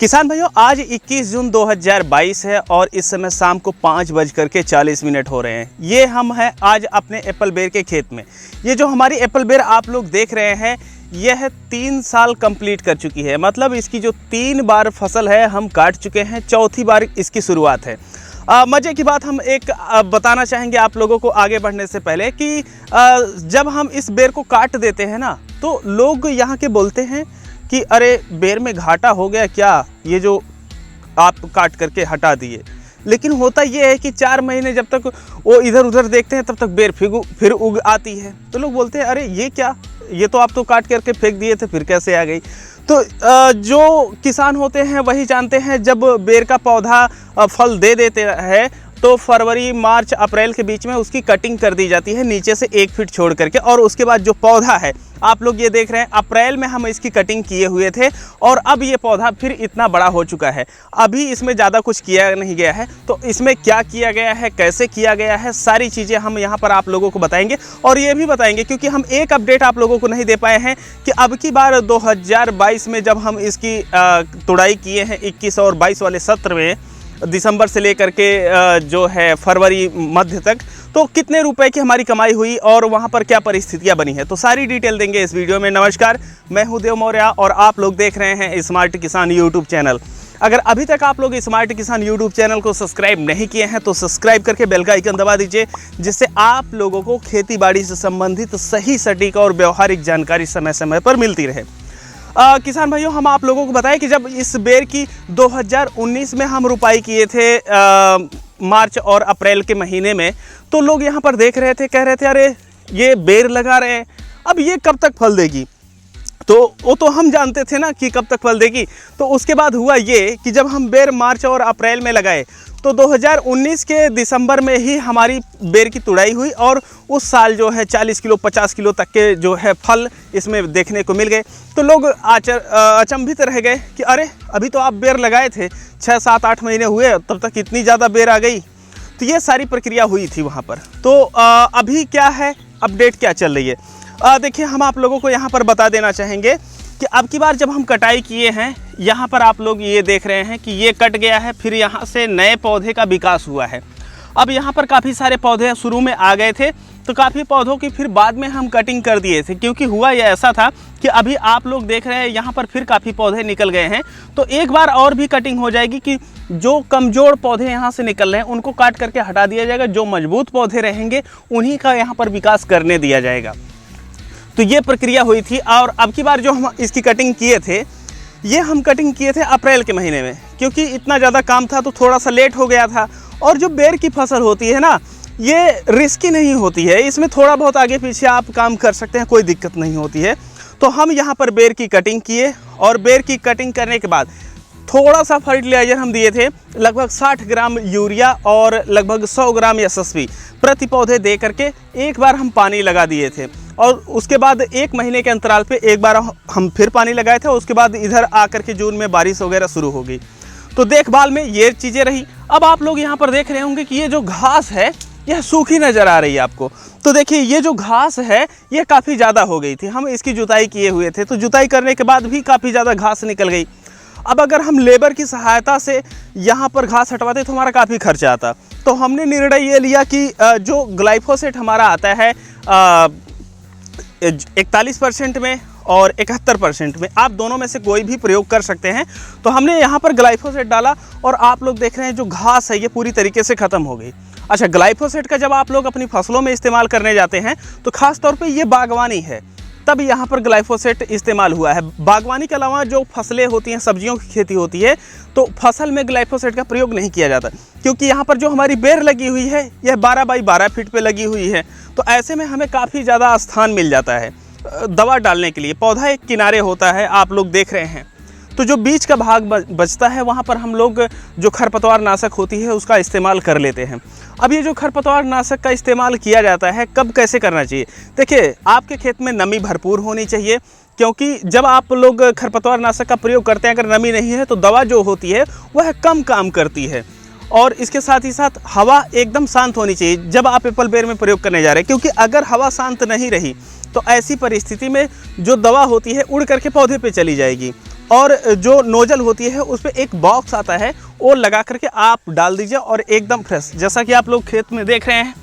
किसान भाइयों, आज 21 जून 2022 है और इस समय शाम को 5:40 हो रहे हैं। ये हम हैं आज अपने एप्पल बेर के खेत में। ये जो हमारी एप्पल बेर आप लोग देख रहे हैं, यह 3 साल कंप्लीट कर चुकी है। मतलब इसकी जो 3 बार फसल है हम काट चुके हैं, चौथी बार इसकी शुरुआत है। मज़े की बात हम एक बताना चाहेंगे आप लोगों को आगे बढ़ने से पहले कि जब हम इस बेर को काट देते हैं ना, तो लोग यहाँ के बोलते हैं कि अरे बेर में घाटा हो गया क्या, ये जो आप काट करके हटा दिए। लेकिन होता ये है कि 4 महीने जब तक वो इधर उधर देखते हैं तब तक बेर फिर उग आती है। तो लोग बोलते हैं अरे ये क्या, ये तो आप तो काट करके फेंक दिए थे, फिर कैसे आ गई। तो जो किसान होते हैं वही जानते हैं, जब बेर का पौधा फल दे देते हैं तो फरवरी, मार्च, अप्रैल के बीच में उसकी कटिंग कर दी जाती है नीचे से 1 फीट छोड़ करके। और उसके बाद जो पौधा है आप लोग ये देख रहे हैं, अप्रैल में हम इसकी कटिंग किए हुए थे और अब ये पौधा फिर इतना बड़ा हो चुका है। अभी इसमें ज़्यादा कुछ किया नहीं गया है। तो इसमें क्या किया गया है, कैसे किया गया है, सारी चीज़ें हम यहाँ पर आप लोगों को बताएंगे। और ये भी बताएंगे क्योंकि हम एक अपडेट आप लोगों को नहीं दे पाए हैं कि अब की बार 2022 में जब हम इसकी तुड़ाई किए हैं 21 और 22 वाले सत्र में, दिसंबर से लेकर के जो है फरवरी मध्य तक, तो कितने रुपए की हमारी कमाई हुई और वहां पर क्या परिस्थितियां बनी है, तो सारी डिटेल देंगे इस वीडियो में। नमस्कार, मैं हूं देव मौर्य और आप लोग देख रहे हैं स्मार्ट किसान यूट्यूब चैनल। अगर अभी तक आप लोग स्मार्ट किसान यूट्यूब चैनल को सब्सक्राइब नहीं किए हैं तो सब्सक्राइब करके बेल का आइकन दबा दीजिए, जिससे आप लोगों को खेती बाड़ी से संबंधित सही, सटीक और व्यवहारिक जानकारी समय समय पर मिलती रहे। किसान भाइयों, हम आप लोगों को बताएं कि जब इस बेर की 2019 में हम रुपाई किए थे मार्च और अप्रैल के महीने में, तो लोग यहाँ पर देख रहे थे, कह रहे थे अरे ये बेर लगा रहे हैं, अब ये कब तक फल देगी। तो वो तो हम जानते थे ना कि कब तक फल देगी। तो उसके बाद हुआ ये कि जब हम बेर मार्च और अप्रैल में लगाए तो 2019 के दिसंबर में ही हमारी बेर की तुड़ाई हुई और उस साल जो है 40 किलो 50 किलो तक के जो है फल इसमें देखने को मिल गए। तो लोग अचंभित रह गए कि अरे अभी तो आप बेर लगाए थे, 6, 7, 8 महीने हुए, तब तक इतनी ज़्यादा बेर आ गई। तो ये सारी प्रक्रिया हुई थी वहाँ पर। तो अभी क्या है, अपडेट क्या चल रही है, देखिए हम आप लोगों को यहाँ पर बता देना चाहेंगे कि अब की बार जब हम कटाई किए हैं, यहाँ पर आप लोग ये देख रहे हैं कि ये कट गया है, फिर यहाँ से नए पौधे का विकास हुआ है। अब यहाँ पर काफ़ी सारे पौधे शुरू में आ गए थे, तो काफ़ी पौधों की फिर बाद में हम कटिंग कर दिए थे, क्योंकि हुआ ये ऐसा था कि अभी आप लोग देख रहे हैं यहाँ पर फिर काफ़ी पौधे निकल गए हैं। तो एक बार और भी कटिंग हो जाएगी कि जो कमज़ोर पौधे यहाँ से निकल रहे हैं उनको काट करके हटा दिया जाएगा, जो मजबूत पौधे रहेंगे उन्हीं का यहाँ पर विकास करने दिया जाएगा। तो ये प्रक्रिया हुई थी। और अब की बार जो हम इसकी कटिंग किए थे, ये हम कटिंग किए थे अप्रैल के महीने में, क्योंकि इतना ज़्यादा काम था तो थोड़ा सा लेट हो गया था। और जो बेर की फसल होती है ना, ये रिस्की नहीं होती है, इसमें थोड़ा बहुत आगे पीछे आप काम कर सकते हैं, कोई दिक्कत नहीं होती है। तो हम यहाँ पर बेर की कटिंग किए और बेर की कटिंग करने के बाद थोड़ा सा फर्टिलाइजर हम दिए थे, लगभग 60 ग्राम यूरिया और लगभग 100 ग्राम एसएसपी प्रति पौधे दे करके एक बार हम पानी लगा दिए थे। और उसके बाद 1 महीने के अंतराल पे एक बार हम फिर पानी लगाए थे। उसके बाद इधर आकर के जून में बारिश वगैरह शुरू हो गई, तो देखभाल में ये चीज़ें रही। अब आप लोग यहाँ पर देख रहे होंगे कि ये जो घास है यह सूखी नज़र आ रही है आपको। तो देखिए ये जो घास है ये काफ़ी ज़्यादा हो गई थी, हम इसकी जुताई किए हुए थे, तो जुताई करने के बाद भी काफ़ी ज़्यादा घास निकल गई। अब अगर हम लेबर की सहायता से यहाँ पर घास हटवाते तो हमारा काफ़ी खर्चा आता। तो हमने निर्णय ये लिया कि जो ग्लाइफोसेट हमारा आता है 41% में और 71% में, आप दोनों में से कोई भी प्रयोग कर सकते हैं। तो हमने यहाँ पर ग्लाइफोसेट डाला और आप लोग देख रहे हैं जो घास है ये पूरी तरीके से ख़त्म हो गई। अच्छा, ग्लाइफोसेट का जब आप लोग अपनी फसलों में इस्तेमाल करने जाते हैं तो ख़ास तौर पे ये बागवानी है, तब यहाँ पर ग्लाइफोसेट इस्तेमाल हुआ है। बागवानी के अलावा जो फसलें होती हैं, सब्जियों की खेती होती है, तो फसल में ग्लाइफोसेट का प्रयोग नहीं किया जाता, क्योंकि यहाँ पर जो हमारी बेर लगी हुई है यह 12 बाई 12 फीट पे लगी हुई है। तो ऐसे में हमें काफ़ी ज़्यादा स्थान मिल जाता है दवा डालने के लिए। पौधा एक किनारे होता है, आप लोग देख रहे हैं, तो जो बीच का भाग बचता है वहाँ पर हम लोग जो खरपतवार नाशक होती है उसका इस्तेमाल कर लेते हैं। अब ये जो खरपतवार नाशक का इस्तेमाल किया जाता है, कब कैसे करना चाहिए, देखिए आपके खेत में नमी भरपूर होनी चाहिए, क्योंकि जब आप लोग खरपतवार नाशक का प्रयोग करते हैं, अगर नमी नहीं है तो दवा जो होती है वह कम काम करती है। और इसके साथ ही साथ हवा एकदम शांत होनी चाहिए जब आप एप्पल बेर में प्रयोग करने जा रहे हैं, क्योंकि अगर हवा शांत नहीं रही तो ऐसी परिस्थिति में जो दवा होती है उड़ करके पौधे पे चली जाएगी। और जो नोजल होती है उस पर एक बॉक्स आता है, वो लगा करके आप डाल दीजिए और एकदम फ्रेश। जैसा कि आप लोग खेत में देख रहे हैं,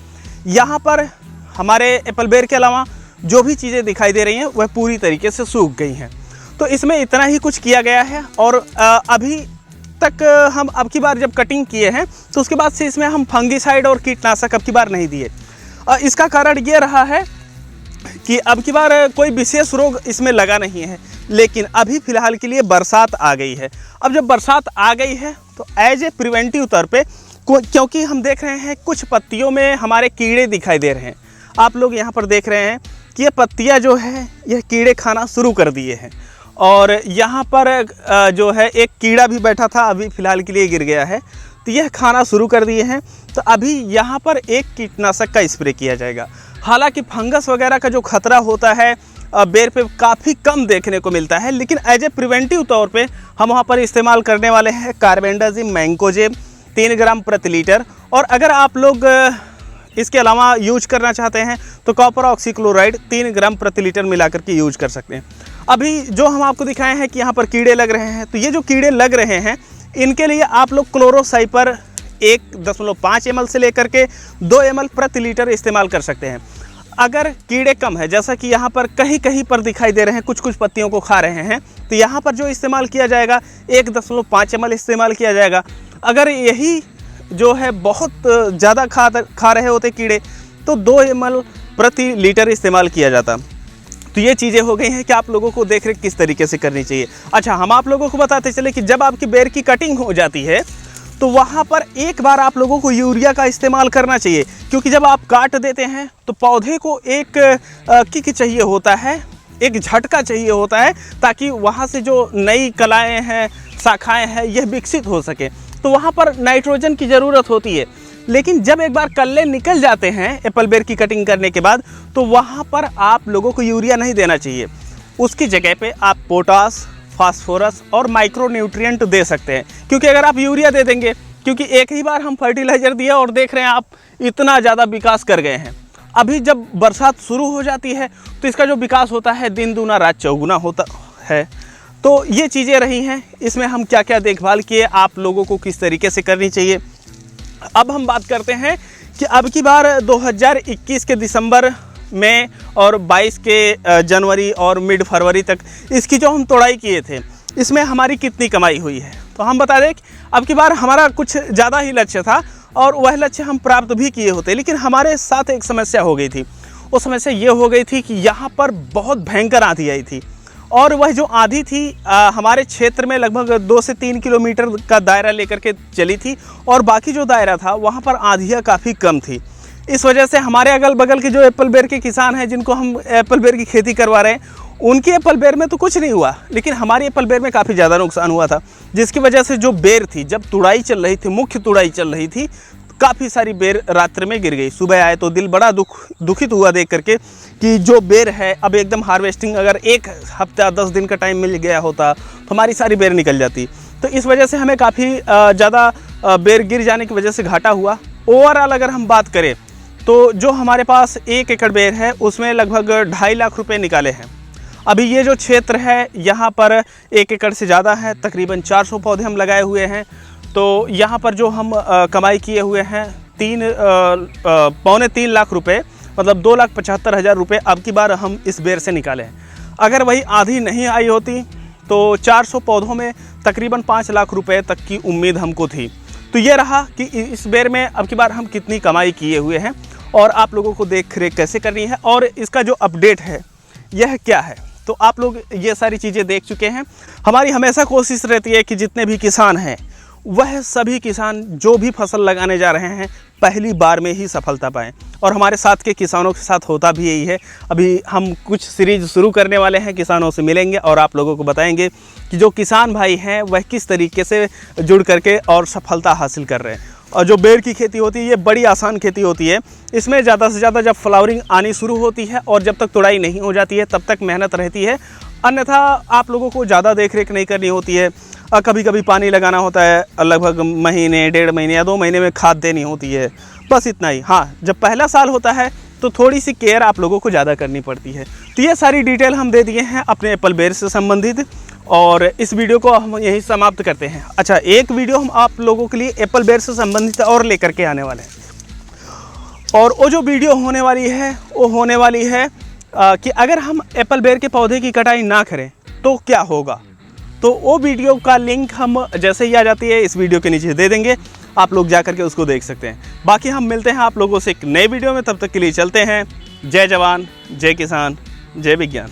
यहाँ पर हमारे एप्पल बेर के अलावा जो भी चीज़ें दिखाई दे रही हैं वह पूरी तरीके से सूख गई हैं। तो इसमें इतना ही कुछ किया गया है। और अभी तक हम अब की बार जब कटिंग किए हैं तो उसके बाद से इसमें हम फंगीसाइड और कीटनाशक अब की बार नहीं दिए। इसका कारण ये रहा है कि अब की बार कोई विशेष रोग इसमें लगा नहीं है, लेकिन अभी फ़िलहाल के लिए बरसात आ गई है। अब जब बरसात आ गई है तो एज ए प्रिवेंटिव तौर पे, क्योंकि हम देख रहे हैं कुछ पत्तियों में हमारे कीड़े दिखाई दे रहे हैं। आप लोग यहाँ पर देख रहे हैं कि ये पत्तियाँ जो है यह कीड़े खाना शुरू कर दिए हैं। और यहाँ पर जो है एक कीड़ा भी बैठा था, अभी फ़िलहाल के लिए गिर गया है, तो यह खाना शुरू कर दिए हैं। तो अभी यहाँ पर एक कीटनाशक का स्प्रे किया जाएगा। हालांकि फंगस वगैरह का जो खतरा होता है बेर पे काफ़ी कम देखने को मिलता है, लेकिन एज ए प्रिवेंटिव तौर पे हम वहाँ पर इस्तेमाल करने वाले हैं कार्बेंडाजिम मैंकोजेब 3 ग्राम प्रति लीटर। और अगर आप लोग इसके अलावा यूज करना चाहते हैं तो कॉपर ऑक्सीक्लोराइड 3 ग्राम प्रति लीटर मिला करके यूज कर सकते हैं। अभी जो हम आपको दिखाए हैं कि यहाँ पर कीड़े लग रहे हैं, तो ये जो कीड़े लग रहे हैं इनके लिए आप लोग क्लोरोसाइपर 1.5 ml से लेकर के 2 ml प्रति लीटर इस्तेमाल कर सकते हैं। अगर कीड़े कम है, जैसा कि यहाँ पर कहीं कहीं पर दिखाई दे रहे हैं, कुछ कुछ पत्तियों को खा रहे हैं, तो यहाँ पर जो इस्तेमाल किया जाएगा 1.5 ml इस्तेमाल किया जाएगा। अगर यही जो है बहुत ज़्यादा खा रहे होते कीड़े तो 2 ml प्रति लीटर इस्तेमाल किया जाता। तो ये चीज़ें हो गई हैं कि आप लोगों को देख रेख किस तरीके से करनी चाहिए। अच्छा, हम आप लोगों को बताते चले कि जब आपकी बेर की कटिंग हो जाती है तो वहाँ पर एक बार आप लोगों को यूरिया का इस्तेमाल करना चाहिए, क्योंकि जब आप काट देते हैं तो पौधे को एक किक चाहिए होता है, एक झटका चाहिए होता है, ताकि वहाँ से जो नई कलाएँ हैं, शाखाएँ हैं, यह विकसित हो सके। तो वहाँ पर नाइट्रोजन की ज़रूरत होती है। लेकिन जब एक बार कल्ले निकल जाते हैं एप्पल बेर की कटिंग करने के बाद, तो वहाँ पर आप लोगों को यूरिया नहीं देना चाहिए। उसकी जगह पे आप पोटास, फास्फोरस और माइक्रो न्यूट्रिएंट दे सकते हैं। क्योंकि अगर आप यूरिया दे देंगे, क्योंकि एक ही बार हम फर्टिलाइज़र दिया और देख रहे हैं आप इतना ज़्यादा विकास कर गए हैं। अभी जब बरसात शुरू हो जाती है तो इसका जो विकास होता है दिन दूना रात चौगुना होता है। तो ये चीज़ें रही हैं, इसमें हम क्या क्या देखभाल किए, आप लोगों को किस तरीके से करनी चाहिए। अब हम बात करते हैं कि अब की बार 2021 के दिसंबर में और 22 के जनवरी और मिड फरवरी तक इसकी जो हम तोड़ाई किए थे, इसमें हमारी कितनी कमाई हुई है। तो हम बता दें कि अब की बार हमारा कुछ ज़्यादा ही लक्ष्य था और वह लक्ष्य हम प्राप्त भी किए होते, लेकिन हमारे साथ एक समस्या हो गई थी। वो समस्या ये हो गई थी कि यहाँ पर बहुत भयंकर आंधी आई थी, और वह जो आंधी थी हमारे क्षेत्र में लगभग 2 से 3 किलोमीटर का दायरा लेकर के चली थी, और बाकी जो दायरा था वहाँ पर आंधियाँ काफ़ी कम थी। इस वजह से हमारे अगल बगल के जो एप्पल बेर के किसान हैं, जिनको हम एप्पल बेर की खेती करवा रहे हैं, उनके एप्पल बेर में तो कुछ नहीं हुआ, लेकिन हमारी एप्पल बेर में काफ़ी ज़्यादा नुकसान हुआ था। जिसकी वजह से जो बेर थी, जब तुड़ाई चल रही थी, मुख्य तुड़ाई चल रही थी, काफ़ी सारी बेर रात्रि में गिर गई। सुबह आए तो दिल बड़ा दुखित हुआ देख करके कि जो बेर है अब एकदम हार्वेस्टिंग, अगर 1 हफ्ता 10 दिन का टाइम मिल गया होता तो हमारी सारी बेर निकल जाती। तो इस वजह से हमें काफ़ी ज़्यादा बेर गिर जाने की वजह से घाटा हुआ। ओवरऑल अगर हम बात करें तो जो हमारे पास 1 एकड़ बेर है उसमें लगभग 2.5 लाख रुपए निकाले हैं। अभी ये जो क्षेत्र है यहाँ पर 1 एकड़ से ज़्यादा है, तकरीबन 400 पौधे हम लगाए हुए हैं। तो यहाँ पर जो हम कमाई किए हुए हैं 3.25 लाख रुपए, मतलब 2,75,000 रुपये अब की बार हम इस बेर से निकाले हैं। अगर वही आधी नहीं आई होती तो 400 पौधों में तकरीबन 5 लाख रुपए तक की उम्मीद हमको थी। तो ये रहा कि इस बेर में अब की बार हम कितनी कमाई किए हुए हैं और आप लोगों को देख रेख कैसे करनी है और इसका जो अपडेट है यह क्या है। तो आप लोग ये सारी चीज़ें देख चुके हैं। हमारी हमेशा कोशिश रहती है कि जितने भी किसान हैं वह सभी किसान जो भी फसल लगाने जा रहे हैं पहली बार में ही सफलता पाएं, और हमारे साथ के किसानों के साथ होता भी यही है। अभी हम कुछ सीरीज शुरू करने वाले हैं, किसानों से मिलेंगे और आप लोगों को बताएंगे कि जो किसान भाई हैं वह किस तरीके से जुड़ करके और सफलता हासिल कर रहे हैं। और जो बेर की खेती होती है ये बड़ी आसान खेती होती है। इसमें ज़्यादा से ज़्यादा जब फ्लावरिंग आनी शुरू होती है और जब तक तुड़ाई नहीं हो जाती है तब तक मेहनत रहती है, अन्यथा आप लोगों को ज़्यादा देख रेख नहीं करनी होती है। कभी कभी पानी लगाना होता है, लगभग महीने 1.5 महीने या 2 महीने में खाद देनी होती है, बस इतना ही। हाँ, जब पहला साल होता है तो थोड़ी सी केयर आप लोगों को ज़्यादा करनी पड़ती है। तो ये सारी डिटेल हम दे दिए हैं अपने एप्पल बेर से संबंधित, और इस वीडियो को हम यहीं समाप्त करते हैं। अच्छा, एक वीडियो हम आप लोगों के लिए एप्पल बेर से संबंधित और लेकर के आने वाले हैं, और वो जो वीडियो होने वाली है वो होने वाली है कि अगर हम एप्पल बेर के पौधे की कटाई ना करें तो क्या होगा। तो वो वीडियो का लिंक हम जैसे ही आ जाती है इस वीडियो के नीचे दे देंगे, आप लोग जा करके उसको देख सकते हैं। बाकी हम मिलते हैं आप लोगों से एक नए वीडियो में, तब तक के लिए चलते हैं। जय जवान, जय किसान, जय विज्ञान।